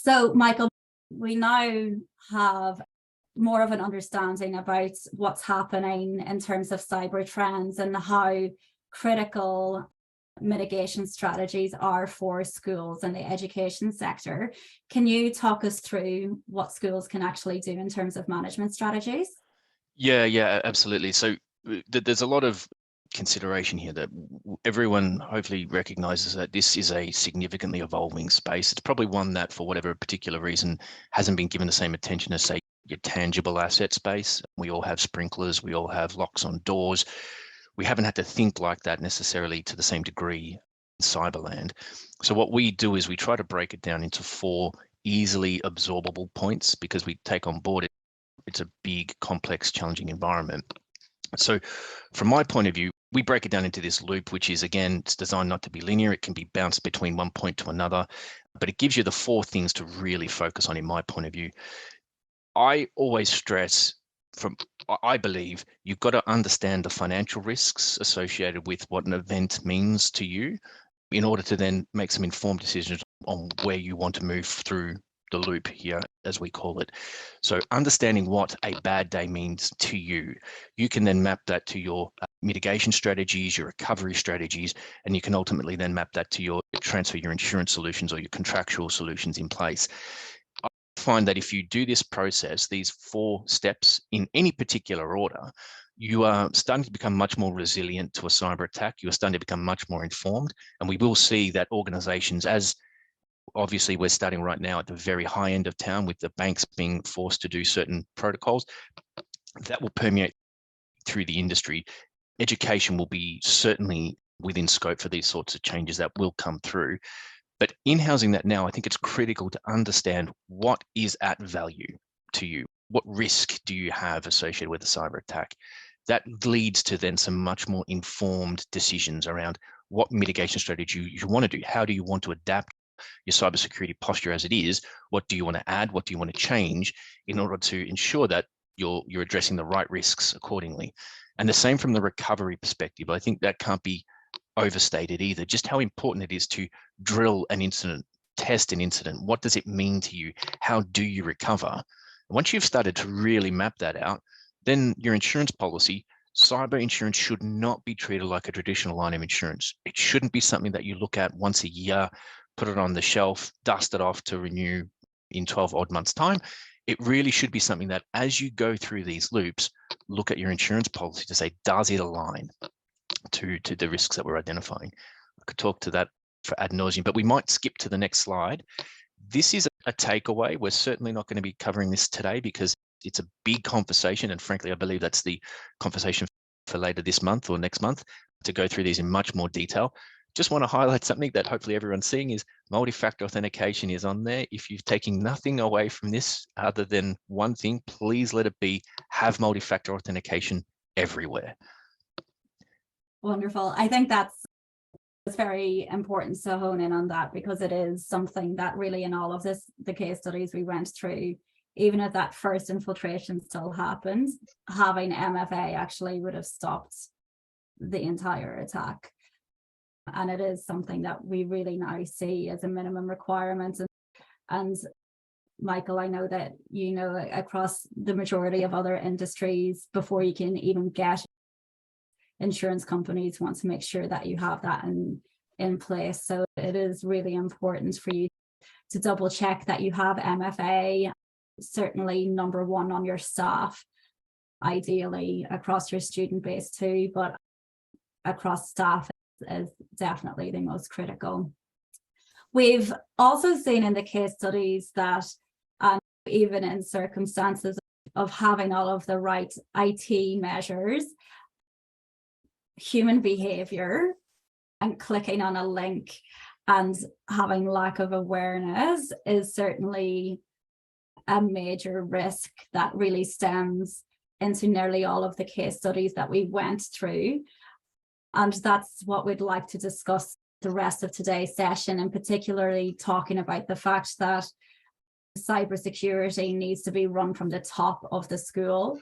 So, Michael, we now have more of an understanding about what's happening in terms of cyber trends and how critical mitigation strategies are for schools and the education sector. Can you talk us through what schools can actually do in terms of management strategies? Yeah, absolutely. So there's a lot of consideration here that everyone hopefully recognizes that this is a significantly evolving space. It's probably one that, for whatever particular reason, hasn't been given the same attention as, say, your tangible asset space. We all have sprinklers, we all have locks on doors. We haven't had to think like that necessarily to the same degree in cyberland. So what we do is we try to break it down into 4 easily absorbable points, because we take on board it's a big, complex, challenging environment. So from my point of view, we break it down into this loop, which is, again, it's designed not to be linear. It can be bounced between one point to another, but it gives you the 4 things to really focus on in my point of view. I always stress I believe you've got to understand the financial risks associated with what an event means to you in order to then make some informed decisions on where you want to move through the loop here, as we call it. So understanding what a bad day means to you, you can then map that to your mitigation strategies, your recovery strategies, and you can ultimately then map that to your transfer your insurance solutions or your contractual solutions in place. I find that if you do this process, these 4 steps in any particular order, you are starting to become much more resilient to a cyber attack. You are starting to become much more informed, and we will see that organizations, as obviously we're starting right now at the very high end of town with the banks being forced to do certain protocols, that will permeate through the industry. Education will be certainly within scope for these sorts of changes that will come through. But in housing that now, I think it's critical to understand what is at value to you. What risk do you have associated with a cyber attack? That leads to then some much more informed decisions around what mitigation strategy you want to do. How do you want to adapt your cybersecurity posture as it is? What do you want to add? What do you want to change in order to ensure that you're addressing the right risks accordingly? And the same from the recovery perspective. I think that can't be overstated either. Just how important it is to drill an incident, test an incident. What does it mean to you? How do you recover? Once you've started to really map that out, then your insurance policy, cyber insurance, should not be treated like a traditional line of insurance. It shouldn't be something that you look at once a year, put it on the shelf, dust it off to renew in 12 odd months' time. It really should be something that, as you go through these loops, look at your insurance policy to say, does it align to the risks that we're identifying? I could talk to that for ad nauseum, but we might skip to the next slide. This is a takeaway. We're certainly not going to be covering this today because it's a big conversation, and frankly, I believe that's the conversation for later this month or next month to go through these in much more detail. Just want to highlight something that hopefully everyone's seeing is multi-factor authentication is on there. If you're taking nothing away from this other than one thing, please let it be, have multi-factor authentication everywhere. Wonderful. I think that's very important to hone in on that, because it is something that really, in all of the case studies we went through, even if that first infiltration still happens, having MFA actually would have stopped the entire attack. And it is something that we really now see as a minimum requirement. And Michael, I know that you know across the majority of other industries, before you can even get insurance, companies want to make sure that you have that in place. So it is really important for you to double check that you have MFA, certainly number 1 on your staff, ideally across your student base too, but across staff is definitely the most critical. We've also seen in the case studies that even in circumstances of having all of the right IT measures, human behavior and clicking on a link and having lack of awareness is certainly a major risk that really stems into nearly all of the case studies that we went through. And that's what we'd like to discuss the rest of today's session, and particularly talking about the fact that cybersecurity needs to be run from the top of the school.